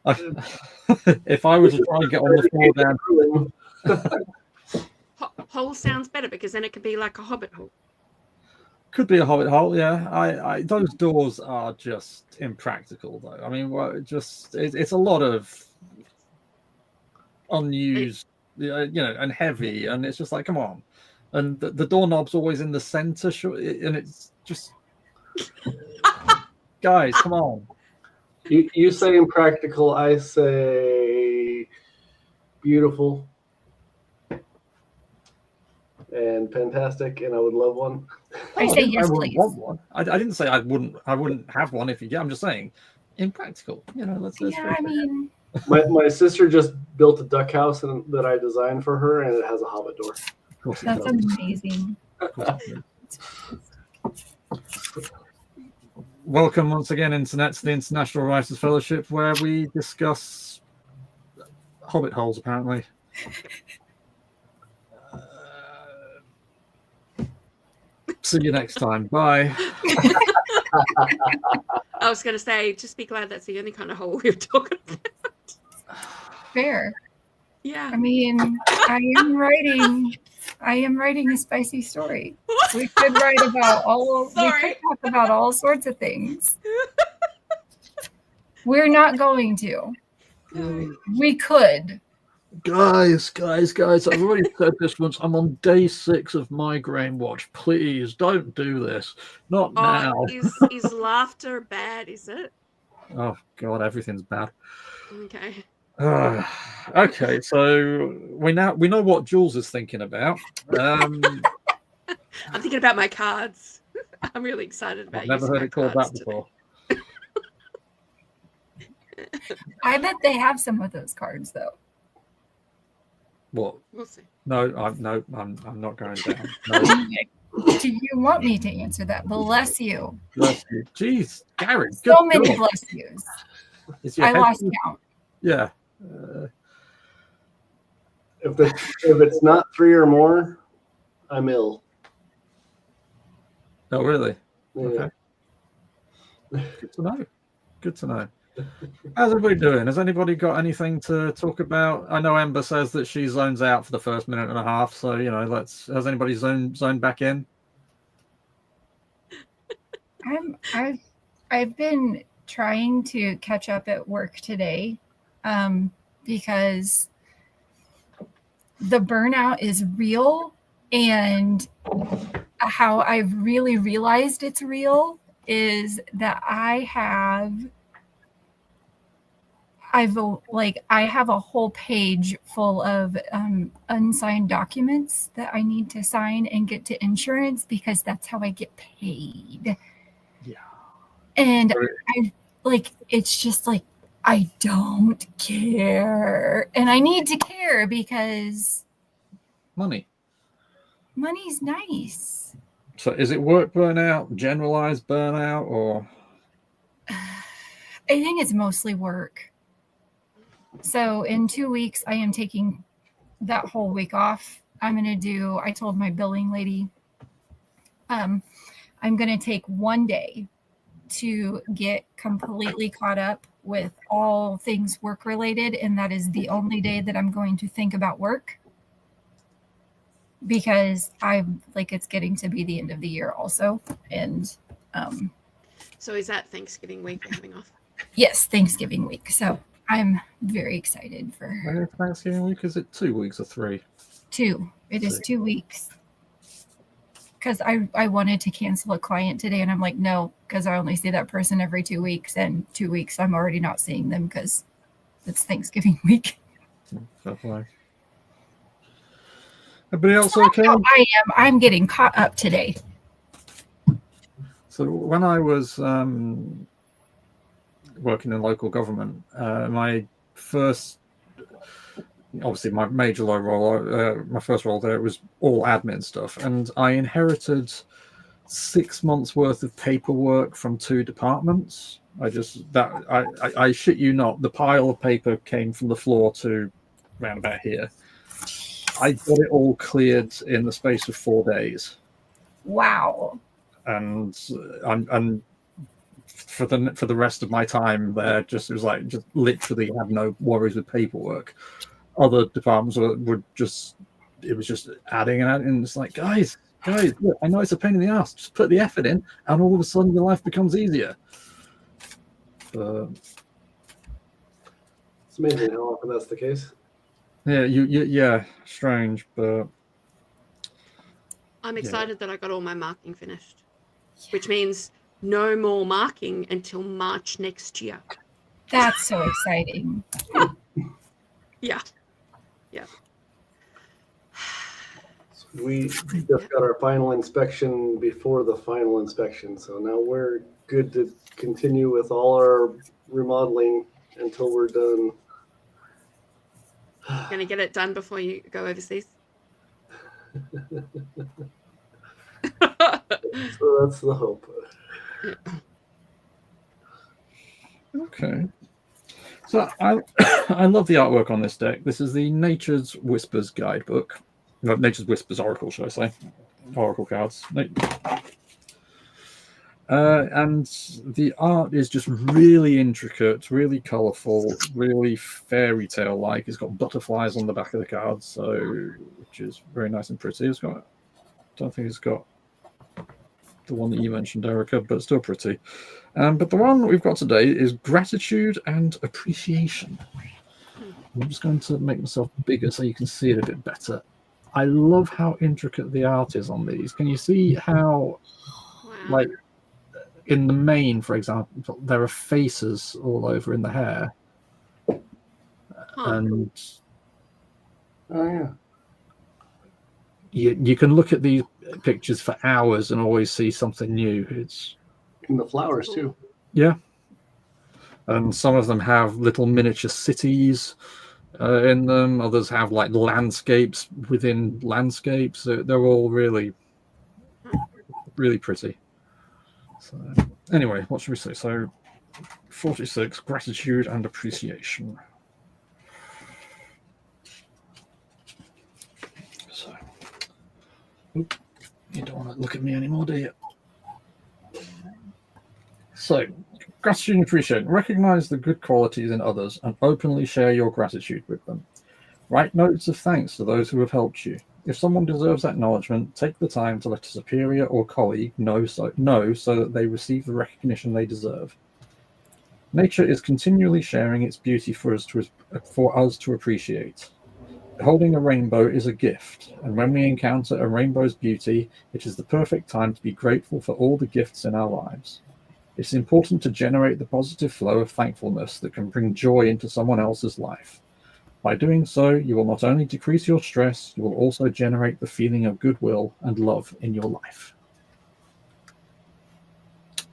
If I were to try and get on the floor down, Hole sounds better because then it could be like a hobbit hole. could be a hobbit hole. Yeah, those doors are just impractical, though. I mean, it's a lot of unused, and heavy, and it's just like, come on. And the doorknob's always in the center, and it's just, guys, come on. You say impractical, I say beautiful and fantastic, and I would love one. I say yes, I wouldn't please. want one. I didn't say I wouldn't have one if you get. I'm just saying, impractical. Let's Yeah, I mean, my sister just built a duck house that I designed for her, and it has a hobbit door. that's amazing. Welcome once again, Internet, to the International Writers Fellowship, where we discuss hobbit holes, apparently. See you next time. Bye. I was going to say, just be glad that's the only kind of hole we were talking about. Fair. Yeah. I mean, I am writing a spicy story. We could write about we could talk about all sorts of things. We're not going to. We could. Guys, I've already said this once. I'm on day 6 of migraine watch. Please don't do this. Not now. Is laughter bad, is it? Oh God, everything's bad. Okay. Okay, so we know what Jules is thinking about. I'm thinking about my cards. I'm really excited about. I've never heard it called that before. I bet they have some of those cards though. What? We'll see. No, I'm not going down. No. Do you want me to answer that? Bless you. Bless you. Jeez, Gary. So many bless yous. I lost count. Yeah. If it's not 3 or more, I'm ill. Oh, really? Yeah. Okay. Good to know. How's everybody doing? Has anybody got anything to talk about? I know Ember says that she zones out for the first minute and a half, so has anybody zoned back in? I've been trying to catch up at work today, because the burnout is real, and how I've really realized it's real is that I have a whole page full of unsigned documents that I need to sign and get to insurance because that's how I get paid. Yeah. And it's just like, I don't care. And I need to care because money's nice. So is it work burnout, generalized burnout, or? I think it's mostly work. So in 2 weeks, I am taking that whole week off. I told my billing lady, I'm going to take 1 day to get completely caught up with all things work related. And that is the only day that I'm going to think about work, because it's getting to be the end of the year also. And, so is that Thanksgiving week you're having off? Yes, Thanksgiving week. So I'm very excited for Thanksgiving week. Is it 2 weeks or 3? 2. It is 2 weeks. Because I wanted to cancel a client today, and I'm like, no, because I only see that person every 2 weeks, and 2 weeks I'm already not seeing them because it's Thanksgiving week. Everybody else okay? I'm getting caught up today. So when I was working in local government, my first obviously my major role, my first role there, was all admin stuff, and I inherited 6 months worth of paperwork from 2 departments. I shit you not, the pile of paper came from the floor to round about here. I got it all cleared in the space of 4 days. Wow. And for the rest of my time there. Just it was like just literally had no worries with paperwork. Other departments would just it was just adding and adding. And it's like guys, look, I know it's a pain in the ass. Just put the effort in, and all of a sudden your life becomes easier. It's amazing how often that's the case. Yeah, strange, but I'm excited that I got all my marking finished, which means no more marking until March next year. That's so exciting. Yeah. We just got our final inspection before the final inspection, so now we're good to continue with all our remodeling until we're done. Gonna get it done before you go overseas. So that's the hope. okay. So I I love the artwork on this deck. This is the Nature's Whispers guidebook. No, Nature's Whispers Oracle, should I say? Oracle cards. And the art is just really intricate, really colourful, really fairy tale like. It's got butterflies on the back of the cards, so which is very nice and pretty. It's got, don't think it's got the one that you mentioned, Erica, but still pretty. But the one we've got today is Gratitude and Appreciation. I'm just going to make myself bigger so you can see it a bit better. I love how intricate the art is on these. Can you see how, like, in the mane, for example, there are faces all over in the hair, and you can look at these pictures for hours and always see something new. It's in the flowers too. Yeah, and some of them have little miniature cities in them. Others have like landscapes within landscapes. They're all really, really pretty. So anyway, what should we say? So 46, Gratitude and Appreciation. So, oop, you don't want to look at me anymore, do you? So, Gratitude and Appreciation. Recognize the good qualities in others and openly share your gratitude with them. Write notes of thanks to those who have helped you. If someone deserves acknowledgement, take the time to let a superior or colleague know so that they receive the recognition they deserve. Nature is continually sharing its beauty for us to appreciate. Holding a rainbow is a gift, and when we encounter a rainbow's beauty, it is the perfect time to be grateful for all the gifts in our lives. It's important to generate the positive flow of thankfulness that can bring joy into someone else's life. By doing so, you will not only decrease your stress, you will also generate the feeling of goodwill and love in your life.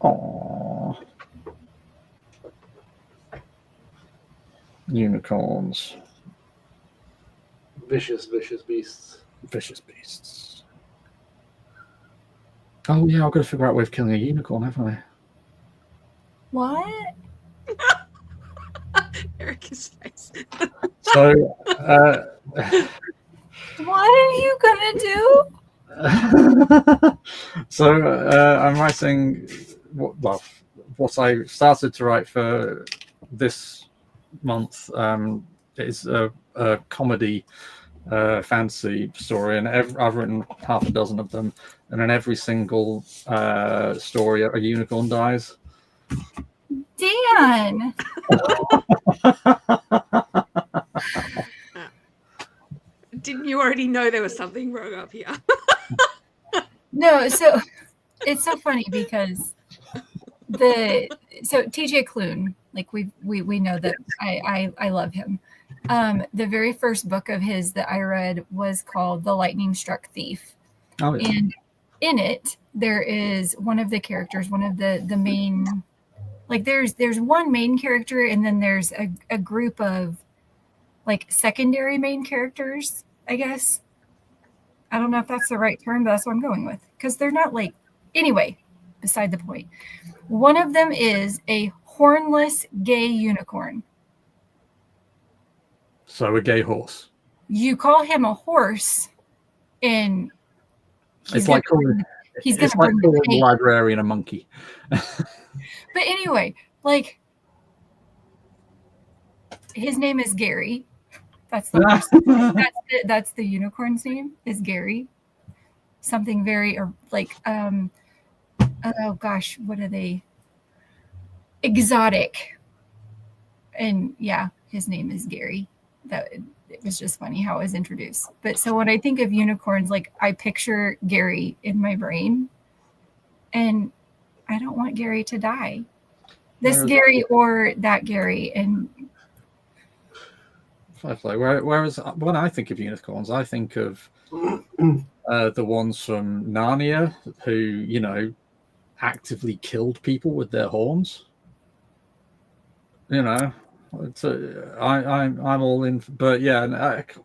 Aww. Unicorns. Vicious beasts. Vicious beasts. Oh yeah, I've got to figure out a way of killing a unicorn, haven't I? What? Erica's face. So, What are you gonna do? so I'm writing what I started to write for this month is a comedy fantasy story, and I've written half a dozen of them, and in every single story a unicorn dies. Dan! Didn't you already know there was something wrong up here? No, so it's so funny because TJ Klune, like we know that I love him. The very first book of his that I read was called The Lightning Struck Thief. Oh, yeah. And in it there is one of the characters, one of the main, like there's one main character, and then there's a group of like secondary main characters, I guess. I don't know if that's the right term, but that's what I'm going with, because they're not like, anyway, beside the point. One of them is a hornless gay unicorn. So a gay horse. You call him a horse, and It's like He's going It's to like bring the calling the pain. librarian a monkey. But anyway, like, his name is Gary. That's the person. That's the unicorn's name is Gary. Something very like oh gosh, what are they? Exotic. And yeah, his name is Gary. That it was just funny how it was introduced. But so when I think of unicorns, like I picture Gary in my brain, and I don't want Gary to die. This Gary or that Gary, and whereas when I think of unicorns, I think of the ones from Narnia who, you know, actively killed people with their horns. You know, I'm all in. But yeah, and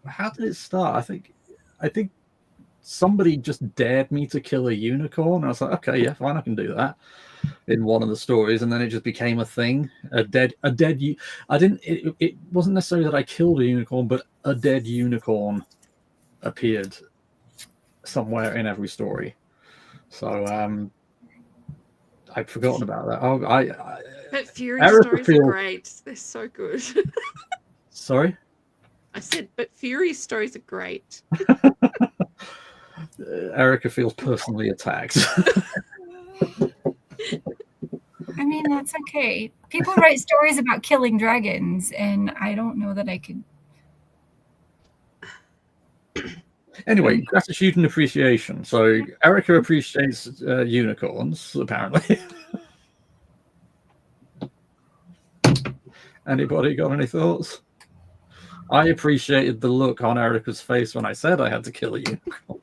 how did it start? I think somebody just dared me to kill a unicorn. I was like, okay, yeah, fine, I can do that. In one of the stories, and then it just became a thing. I didn't. It wasn't necessarily that I killed a unicorn, but a dead unicorn appeared somewhere in every story. So I'd forgotten about that. But Fury Erica stories feels- are great. They're so good. Sorry, I said, but Fury stories are great. Erica feels personally attacked. I mean, that's okay. People write stories about killing dragons, and I don't know that I could. Anyway, gratitude and appreciation. So Erica appreciates unicorns, apparently. Anybody got any thoughts? I appreciated the look on Erica's face when I said I had to kill a unicorn.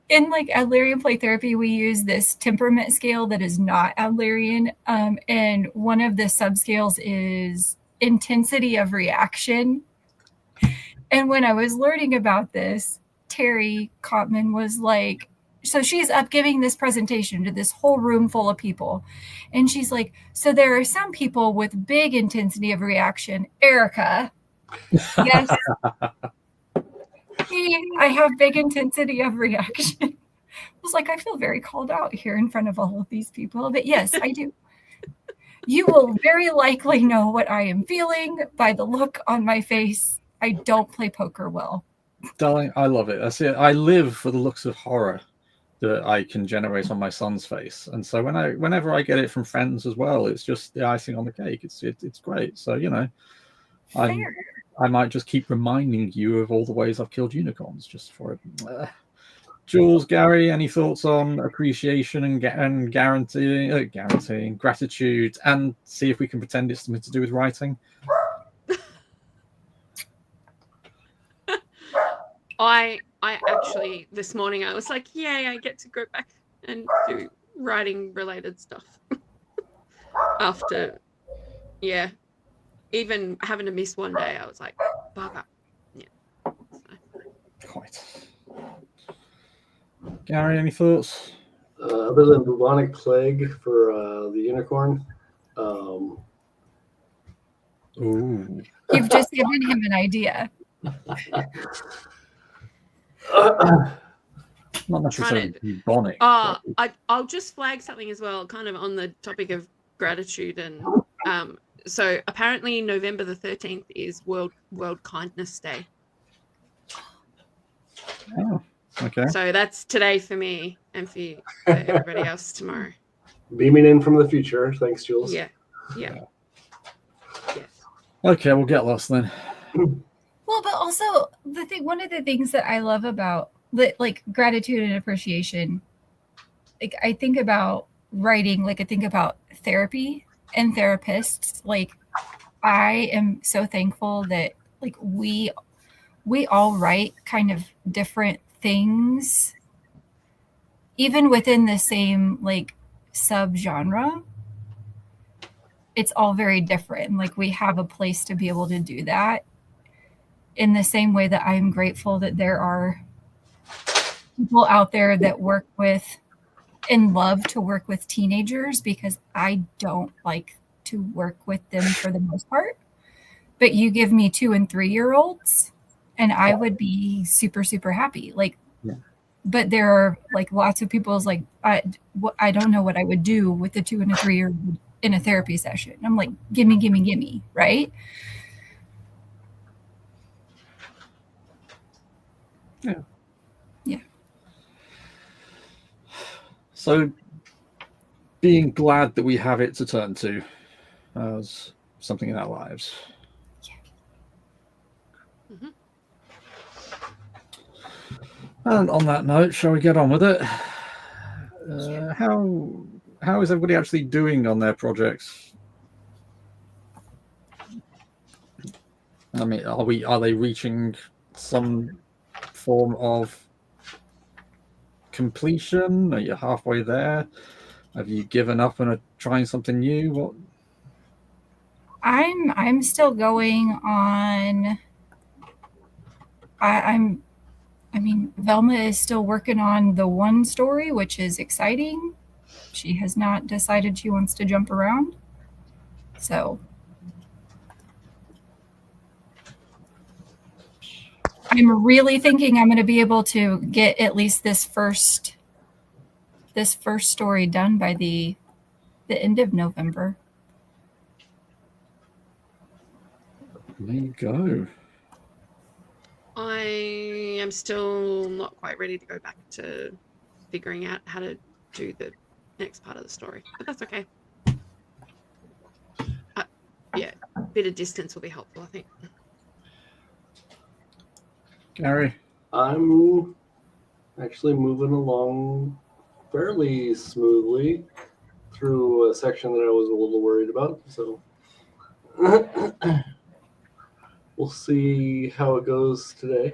In like Adlerian play therapy, we use this temperament scale that is not Adlerian, and one of the subscales is intensity of reaction. And when I was learning about this, Terry Cotman was like, so she's up giving this presentation to this whole room full of people. And she's like, so there are some people with big intensity of reaction. Erica, yes, I have big intensity of reaction. I was like, I feel very called out here in front of all of these people. But yes, I do. You will very likely know what I am feeling by the look on my face. I don't play poker well. Darling, I love it. That's it. I live for the looks of horror that I can generate on my son's face. And so whenever I get it from friends as well, it's just the icing on the cake. It's great. So, you know, I might just keep reminding you of all the ways I've killed unicorns just for it. Jules, Gary, any thoughts on appreciation and guaranteeing gratitude, and see if we can pretend it's something to do with writing? I actually this morning I was like, yay, I get to go back and do writing related stuff. After, yeah, even having to miss one day, I was like, bugger. Yeah. So. Quite. Gary, any thoughts? Other than bubonic plague for the unicorn. Ooh. You've just given him an idea. Not necessarily bubonic. I'll just flag something as well, kind of on the topic of gratitude. And so apparently November the 13th is World Kindness Day. Oh, okay. So that's today for me and for everybody else tomorrow. Beaming in from the future. Thanks, Jules. Yeah. Yes. Okay, we'll get lost then. Well, but also one of the things that I love about like gratitude and appreciation, like I think about writing, like I think about therapy and therapists. Like I am so thankful that like we all write kind of different things, even within the same like subgenre. It's all very different. Like we have a place to be able to do that. In the same way that I'm grateful that there are people out there that work with and love to work with teenagers, because I don't like to work with them for the most part. But you give me 2 and 3-year-olds and I would be super, super happy. Like, Yeah. but there are like lots of people's like, I don't know what I would do with a 2 and a 3 year in a therapy session. I'm like, gimme, gimme, gimme, right? Yeah. Yeah. So, being glad that we have it to turn to as something in our lives. Mhm. And on that note, shall we get on with it? How is everybody actually doing on their projects? I mean, are they reaching some form of completion? Are you halfway there? Have you given up and are trying something new? What? I'm still going on. I mean, Velma is still working on the one story, which is exciting. She has not decided she wants to jump around. So I'm really thinking I'm going to be able to get at least this first story done by the end of November. There you go. I am still not quite ready to go back to figuring out how to do the next part of the story, but that's okay. Yeah, a bit of distance will be helpful, I think. Gary? I'm actually moving along fairly smoothly through a section that I was a little worried about. So we'll see how it goes today.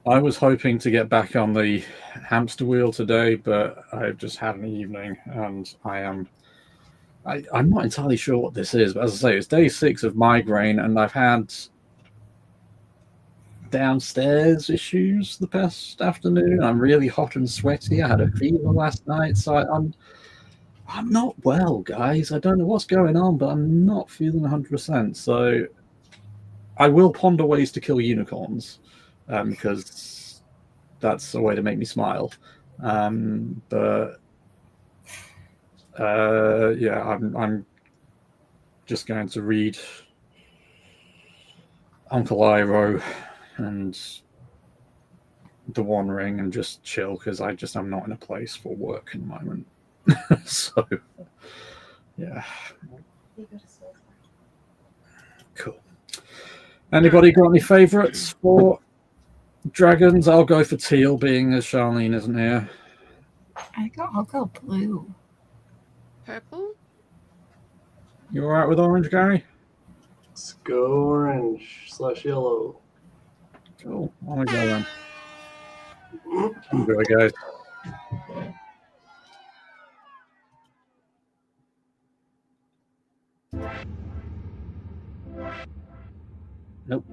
I was hoping to get back on the hamster wheel today, but I've just had an evening and I'm not entirely sure what this is, but as I say, it's day 6 of migraine and I've had downstairs issues the past afternoon. I'm really hot and sweaty. I had a fever last night, so I'm not well, guys. I don't know what's going on, but I'm not feeling 100%. So I will ponder ways to kill unicorns because that's a way to make me smile. But yeah, I'm just going to read Uncle Iroh and The One Ring and just chill because I'm not in a place for work in the moment. So yeah, cool. Anybody got any favorites for dragons? I'll go for teal, being as Charlene isn't here. I'll go blue. Purple? You all right with orange, Gary? Let's go orange/yellow. Cool. On we go then. Enjoy, guys. Nope.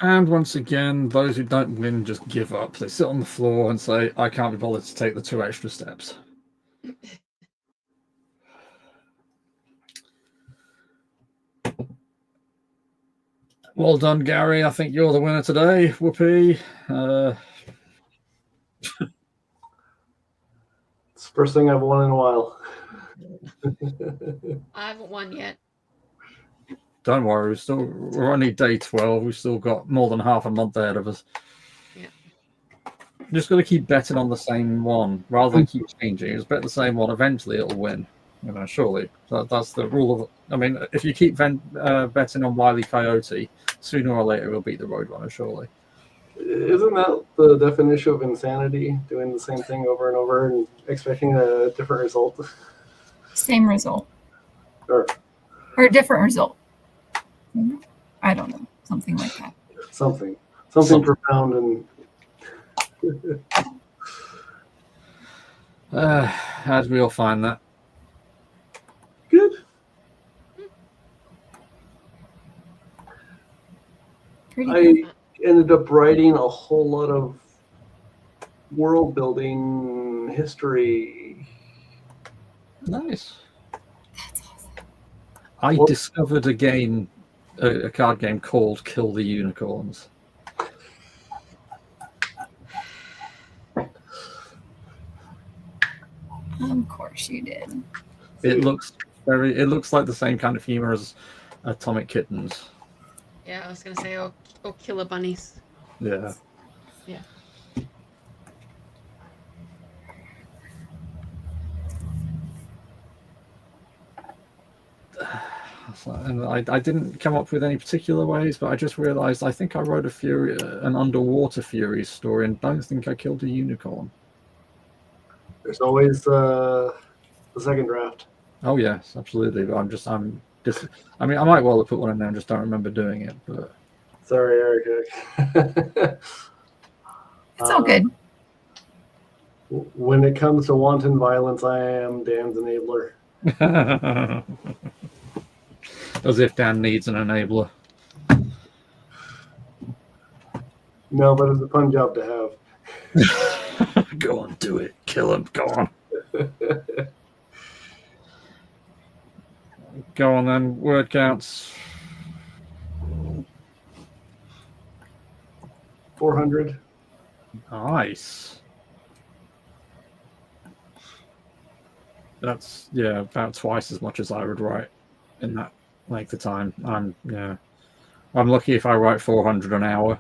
And once again, those who don't win just give up. They sit on the floor and say, I can't be bothered to take the 2 extra steps. Well done, Gary. I think you're the winner today. Whoopee. It's the first thing I've won in a while. I haven't won yet. Don't worry, we're only day 12. We've still got more than half a month ahead of us. Yeah. Just got to keep betting on the same one rather than keep changing. Just bet the same one. Eventually, it'll win. Surely that's the rule of. I mean, if you keep betting on Wile E. Coyote, sooner or later we'll beat the Roadrunner. Surely. Isn't that the definition of insanity? Doing the same thing over and over and expecting a different result? Same result. Or a different result. I don't know. Something like that. Something profound and. How do we all find that? Good. Pretty I good. ended up writing a whole lot of world building history. Nice. That's awesome. I Well- discovered a game, a card game called Kill the Unicorns. Of course you did. It looks like the same kind of humor as Atomic Kittens. Yeah, I was gonna say or Killer Bunnies. Yeah. Yeah. And I didn't come up with any particular ways, but I just realized I think I wrote an underwater Furies story and don't think I killed a unicorn. There's always the second draft. Oh yes, absolutely. But I mean, I might well have put one in there and just don't remember doing it. But Sorry, Eric. It's all good. When it comes to wanton violence, I am Dan's enabler. as if Dan needs an enabler. No, but it's a fun job to have. Go on, do it. Kill him. Go on. Go on then. Word counts. 400. Nice. That's about twice as much as I would write in that length of time. I'm lucky if I write 400 an hour.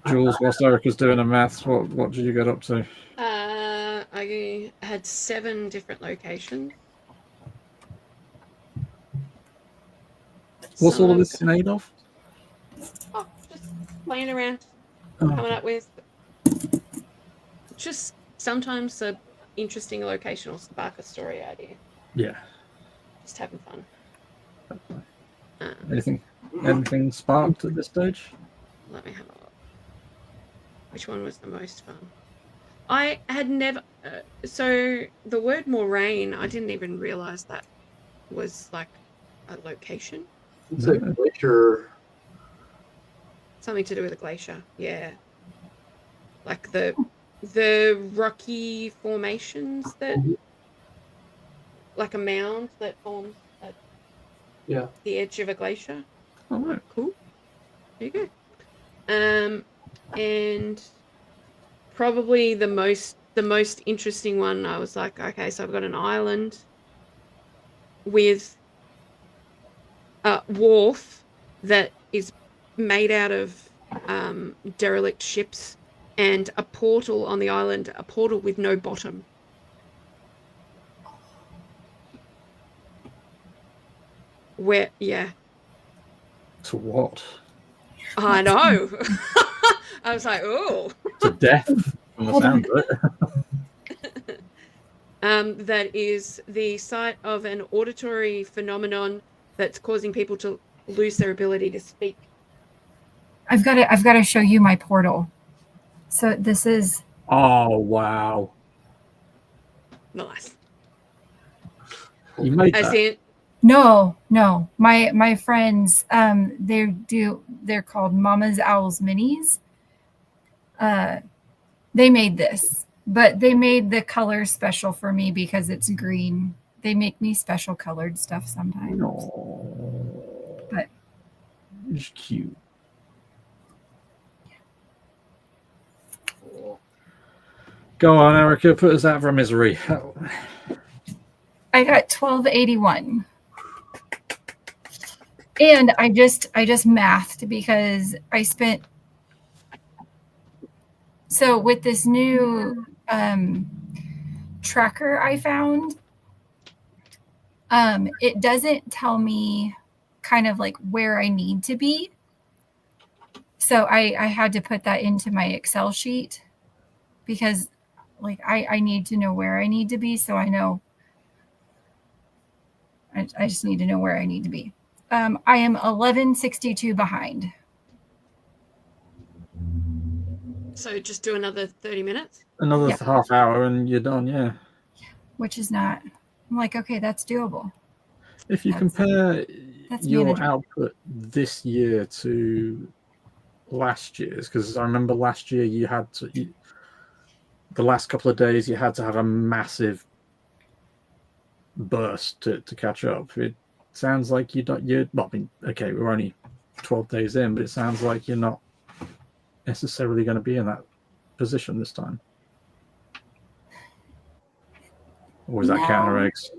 Jules, whilst Erica's doing the maths, what did you get up to? I had 7 different locations. What's Some all of them- this made of? Oh, just playing around, Oh, coming up with. Just sometimes an interesting location will spark a story idea. yeah. Just having fun. Anything sparked at this stage? Let me have a look. Which one was the most fun? I had never. So the word moraine, I didn't even realize that was like a location. It's a glacier. Something to do with a glacier. Yeah. Like the rocky formations that, like a mound that forms at the edge of a glacier. Oh, right. Cool. There you go. And probably the most interesting one, I was like, okay, so I've got an island with a wharf that is made out of derelict ships and a portal on the island, a portal with no bottom. Where, yeah. To what? I know. I was like, oh. To death, from the sound of it. That is the site of an auditory phenomenon that's causing people to lose their ability to speak. I've got to show you my portal. So this is. Oh, wow. Nice. You made As that. in, No. My friends, they're called Mama's Owls Minis. They made this, but they made the color special for me because it's green. They make me special colored stuff sometimes. No. But It's cute. Go on, Erica, put us out of our misery. I got 1281. And I just mathed because I spent, so with this new tracker I found, it doesn't tell me kind of like where I need to be. So I had to put that into my Excel sheet because like I need to know where I need to be. So I know, I just need to know where I need to be. I am 1162 behind. So just do another 30 minutes? Another Yeah. half hour and you're done, yeah. Which is not, I'm like, okay, that's doable. If you compare that's your manageable. output this year to last year's, because I remember last year you had to, the last couple of days you had to have a massive burst to catch up. It sounds like well, I mean, okay, we're only 12 days in, but it sounds like you're not necessarily going to be in that position this time. Or is that counter eggs?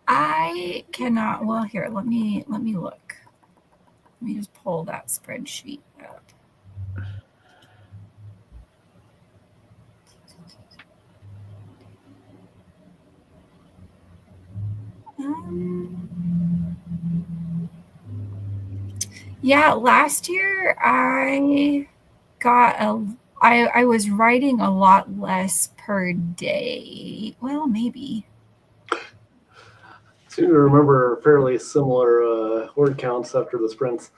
I cannot, well, here, let me look. Let me just pull that spreadsheet out. Yeah, last year I got I was writing a lot less per day. Well, maybe. I seem to remember fairly similar word counts after the sprints.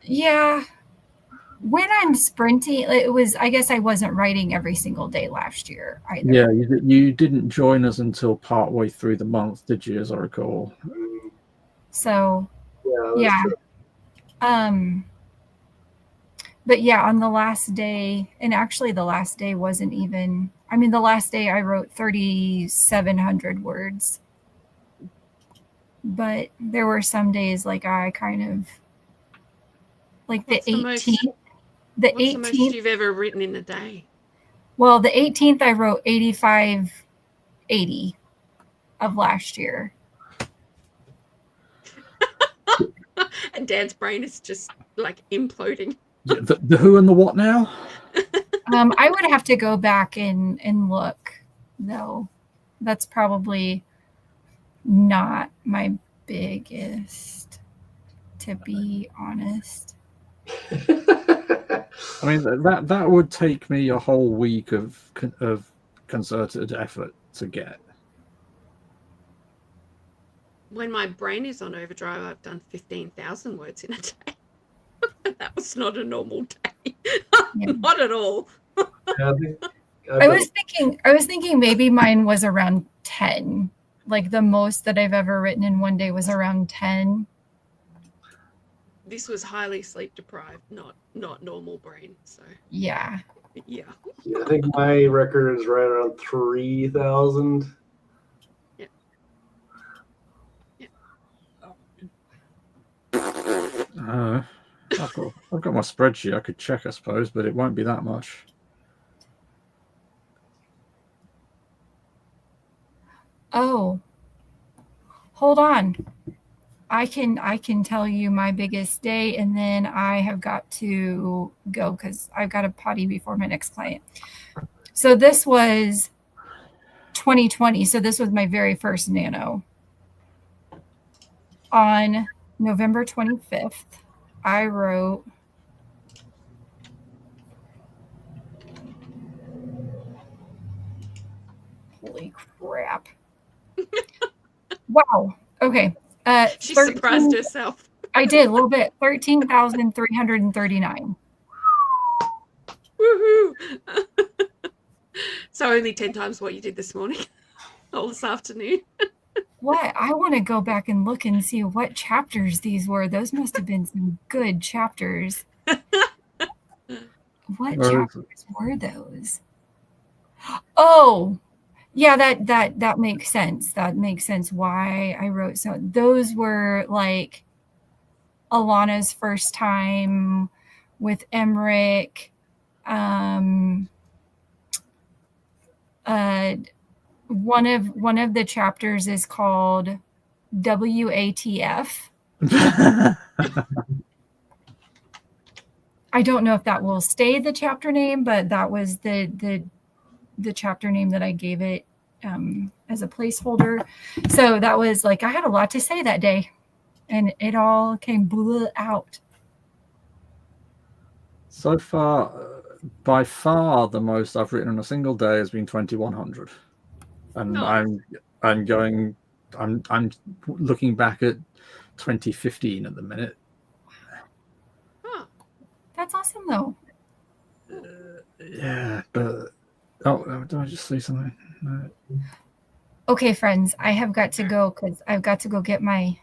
Yeah. When I'm sprinting, it was, I guess I wasn't writing every single day last year either. Yeah, you didn't join us until partway through the month, did you, as I recall? So, yeah. True. But yeah, on the last day, and actually the last day wasn't even, I mean, the last day I wrote 3,700 words. But there were some days like I kind of, like the 18th. The 18th. What's the most you've ever written in a day? Well, the 18th I wrote 8580 of last year. And Dan's brain is just like imploding. Yeah, the who and the what now? I would have to go back and look, though. That's probably not my biggest, to be honest. I mean, that would take me a whole week of concerted effort to get. When my brain is on overdrive, I've done 15,000 words in a day. That was not a normal day. Yeah. Not at all. I was thinking maybe mine was around 10. Like the most that I've ever written in one day was around 10. This was highly sleep deprived, not normal brain. So yeah. I think my record is right around 3,000. Yeah. I've got my spreadsheet. I could check, I suppose, but it won't be that much. Oh, hold on. I can tell you my biggest day, and then I have got to go because I've got to potty before my next client. So this was 2020. So this was my very first nano. On November 25th, I wrote holy crap. Wow. Okay. She surprised herself. I did a little bit. 13,339. Woohoo! So only 10 times what you did this morning or this afternoon. What? I want to go back and look and see what chapters these were. Those must have been some good chapters. What Where is chapters were those? Oh, yeah, that makes sense. That makes sense why I wrote so. Those were like Alana's first time with Emmerich. One of the chapters is called WATF. I don't know if that will stay the chapter name, but that was the chapter name that I gave it as a placeholder. So that was like, I had a lot to say that day, and it all came out. So far, by far the most I've written in a single day has been 2100, and Nice. I'm looking back at 2015 at the minute. Huh. That's awesome, though. Yeah, but did I just say something? No. Okay, friends, I have got to go because I've got to go get my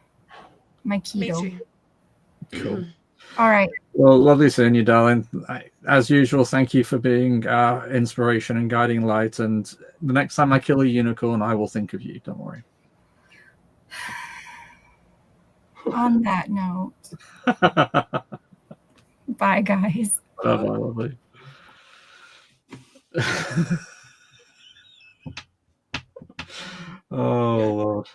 Me keto. too. Cool. All right. Well, lovely seeing you, darling. As usual, thank you for being inspiration and guiding light. And the next time I kill a unicorn, I will think of you. Don't worry. On that note, bye, guys. Bye-bye, lovely. Oh, Lord.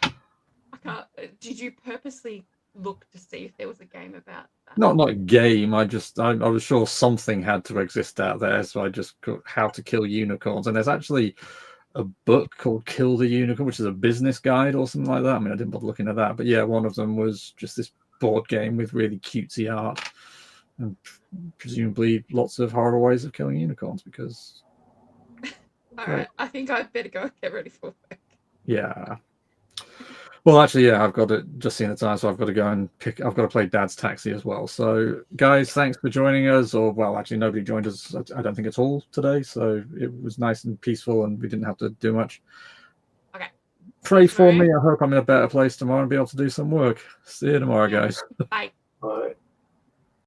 I can't. Did you purposely look to see if there was a game about that? Not a game. I was sure something had to exist out there, so I just got How to Kill Unicorns. And there's actually a book called Kill the Unicorn, which is a business guide or something like that. I mean, I didn't bother looking at that, but yeah, one of them was just this board game with really cutesy art and presumably lots of horrible ways of killing unicorns. Because All right, I think I better go get ready for work. yeah. Well, actually, yeah, I've got it just seen the time, so I've got to go and I've got to play Dad's Taxi as well. So, guys, thanks for joining us. Or, well, actually, nobody joined us, I don't think, at all today. So it was nice and peaceful, and we didn't have to do much. Okay. Pray for me. I hope I'm in a better place tomorrow and be able to do some work. See you tomorrow, guys. Bye. All right.